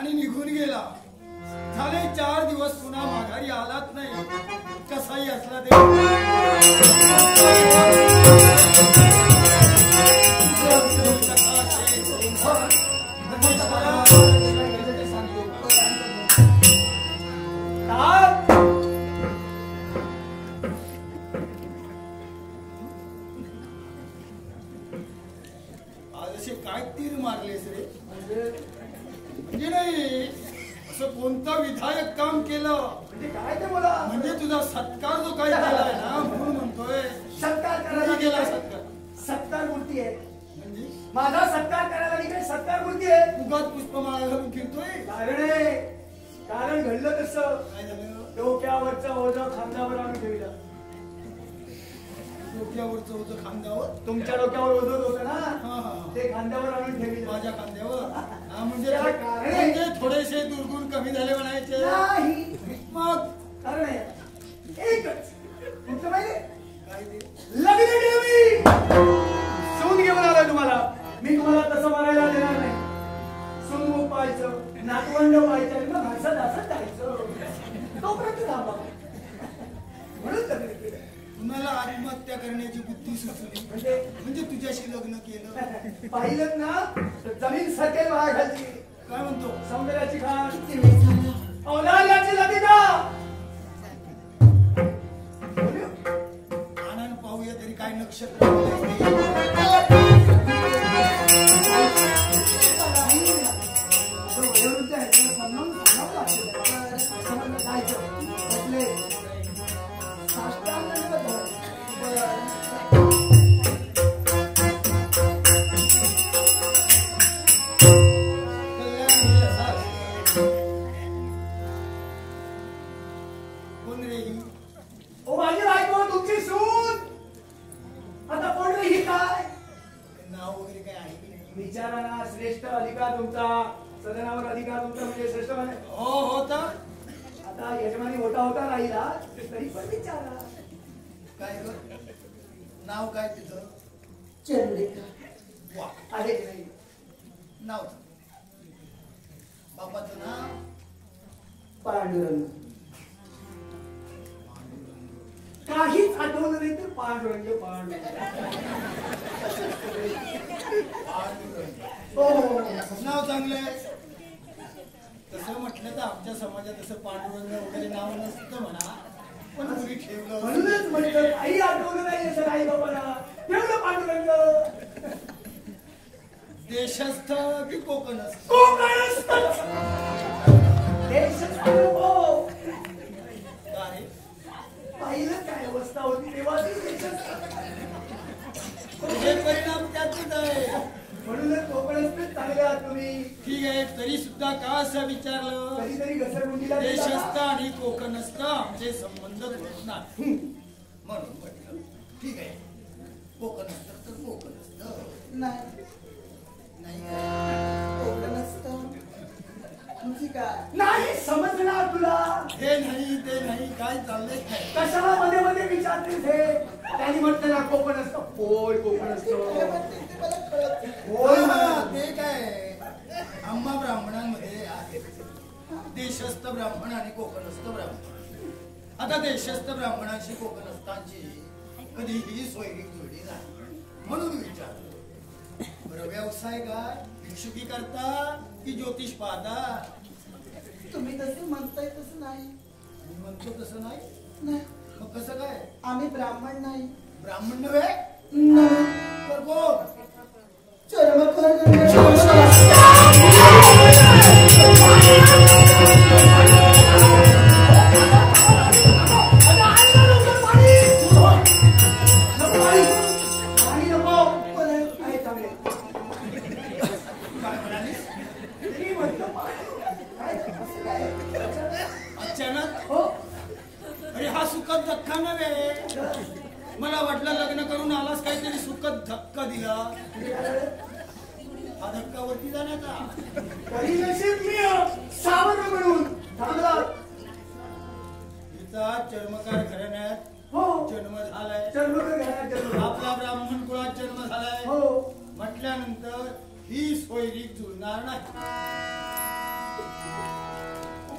आणि निघून गेला. झाले 4 दिवस पुन्हा माघारी आलाच नाही. कसाही असला ते काय तीर मारलेस रे? म्हणजे नाही असं कोणतं विधायक काम केलं म्हणजे काय ते बोला. म्हणजे तुझा सत्कार जो काही केलाय ना म्हणून म्हणतोय. सत्कार करायला केला सत्कार मूर्ती आहे म्हणजे माझा सत्कार करायला काही सत्कार मूर्ती आहे. उगाच पुष्पमाळा घालून फिरतोय. कारण घडलं कसं काय झालं? डोक्यावरचं ओझं खांद्यावर आणून ठेवलं. डोक्यावरचं ओझं खांद्यावर? तुमच्या डोक्यावर ओझं होतं ना ते खांद्यावर आणून ठेवलं. माझ्या खांद्यावर? म्हणजे थोडेसे दुर्गुण कमी झाले म्हणायचे नाही. मग कारण एकच तुमचं माहिती काय ते? लग्न केलं मी. सून घेऊन आलोय तुम्हाला. मी तुम्हाला तसं मारायला देणार नाही. सून पाहायचं, नातवंड पाहायचं आणि मग हसत हसत जायचं. तोपर्यंत थांबा. म्हणून लग्न केलं. तुम्हाला आत्महत्या करण्याची बुद्धी सुचली म्हणजे तुझ्याशी लग्न केलं. पाहिलं ना तर जमीन सकेल वाघाची. काय म्हणतो? सौंदर्याची खाण औलाल्याची लतिका. आनंद पाहूया तरी काय नक्षत्र विचाराना. श्रेष्ठ अधिकार तुमचा, सदनावर अधिकार तुमचा म्हणजे श्रेष्ठ म्हणे. हो होता. आता यजमानी होता राहिला तरी पण विचारा. काय नाव काय तिथं? चंद्रिका. वा आहे की नाही नाव? बापाचं नाव पांडुरंग. काहीच आठवलं नाही तर पांडुरंग. नाव चांगलं आहे. तसं म्हटलं तर आमच्या समाजात तसं पांडुरंग वगैरे नाव नसतं म्हणा. पण मुली ठेवलं म्हणूनच म्हटलं काही आठवलं नाही असं काही बाबाला ठेवलं पांडुरंग. देशस्थ की कोकणस्थ? देशस्थ. पाहिलं काय अवस्था होती तेव्हा. परिणाम त्यातच आहे. म्हणूनच कोकणस्थ चांगले आहात तुम्ही. ठीक आहे. तरी सुद्धा का असं विचारलं? कधीतरी घसरगुंडीला देशस्थ आणि कोकणस्थ आमचे संबंध होत नाही म्हणून म्हटलं ठीक आहे. कोकणस्थ तर कोकणस्थ. नाही कोकणस्थ नाही समजणार तुला. हे नाही ते नाही काय चाललंय? कशाला मध्ये मध्ये विचारतेस हे? त्यांनी म्हटलं ना कोकणस्थ. होय कोकणस्थ. ते काय आम्हा ब्राह्मणांमध्ये आहे देशस्थ ब्राह्मण आणि कोकणस्थ ब्राह्मण. आता देशस्थ ब्राह्मणांशी कोकणस्थांची कधीही सोयरीक जोडी नाही म्हणून विचारलं. बरं व्यवसाय काय? भिक्षुकी करता की ज्योतिष पाहता? तुम्ही तसं म्हणताय तसं नाही. मी म्हणतो तसं नाही. मग कसं काय? आम्ही ब्राह्मण नाही. ब्राह्मण नव्हे तर कोण? अचानक अरे हा सुखद धक्का नव्हे. मला वाटलं लग्न करून आलास काहीतरी सुखद धक्का दिला. हा धक्का वरती जाण्याचा. तरी नशीब मी सावध म्हणून थांबला. तिचा चर्मकार घराण्यात जन्म झालाय. आपला ब्राह्मण कुळात जन्म झालाय म्हटल्यानंतर ही सोयरीक जुळणार नाही.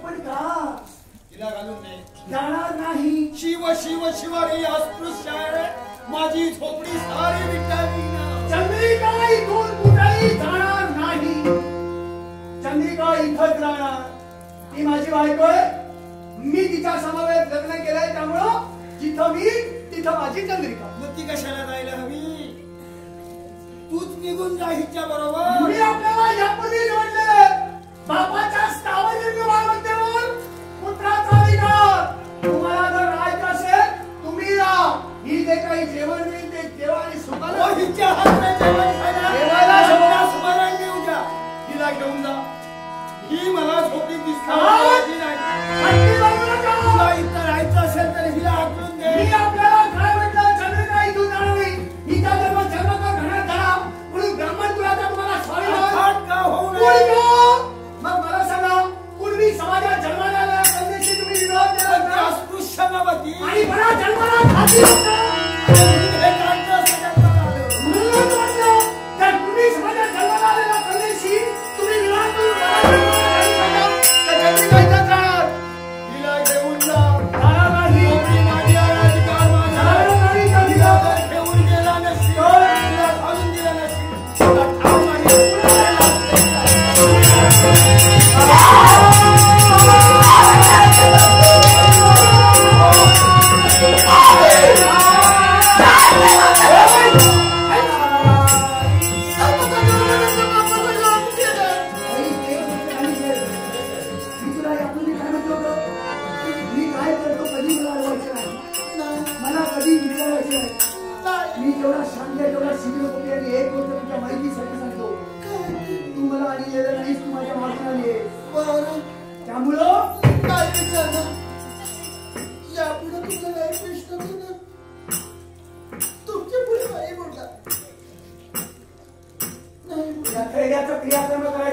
पण का तिला घालून दे. जाणार नाही. शिव शिव शिवारी अस्पृश्य आहे माझी झोपडी सारी विटावी ना. चंद्रिका इथून कुठेही जाणार नाही. चंद्रिका इथंच राहणार. ती माझी बायको आहे. मी तिच्या समवेत लग्न केलंय त्यामुळं जिथं मी तिथं माझी चंद्रिका. मग ती कशाला जायला हवी? तूच निघून जा हिच्या बरोबर. मी आपल्याला यापूर्वी जोडले बापाच्या स्थावर मालमत्तेवर पुत्राचा अधिकार. तुम्हाला जर राहायचं असेल तुम्ही राहा. ही जे काही जेवण मिळेल ते देवाने सुखाला हिच्या हातने जेवण देवाला खायला स्मरण देऊ द्या. हिला घेऊन जा. ही मला झोपडी दिसणार तुला इथं राहायचं असेल तर हिला आकलून दे. मी आपल्याला काय म्हटलं चंद्रिका इथून जाणार नाही. हिचा जन्म जन्मकर घरात झाला म्हणून ब्राह्मण कुलाचा तुम्हाला स्वाभिमान का होऊ नये. मग मला सांगा पूर्वी समाजात जन्माला आल्या कन्येशी तुम्ही विरोध केला अस्पृश्य नवती आणि मला जन्माला खाती होता. म्हणूनच म्हटलं जर तुम्ही समाजात जन्माला आलेल्या कन्येशी तुम्ही विरोध करून हिला घेऊन जा. जाणार नाही. माझी अधिकार माझा जाणार नाही चंद्रिका. ठेवून गेला नसती तिला घालून दिला नसती. तुला ठाव नाही. मला कधी विचारायचे नाही. मी जेवढा शांत जेवढा शिबिर होते आणि एक गोष्ट तुमच्या माहितीसाठी सांगतो. तू मला आणि गेलं नाहीस. तू माझ्या मागून आली त्यामुळं काय विचारणार यापुढे तुमचं नाही प्रश्न तुला तुमच्या पुढे नाही बोलणार नाही या खेड्याचं क्रियाक्रम करायचं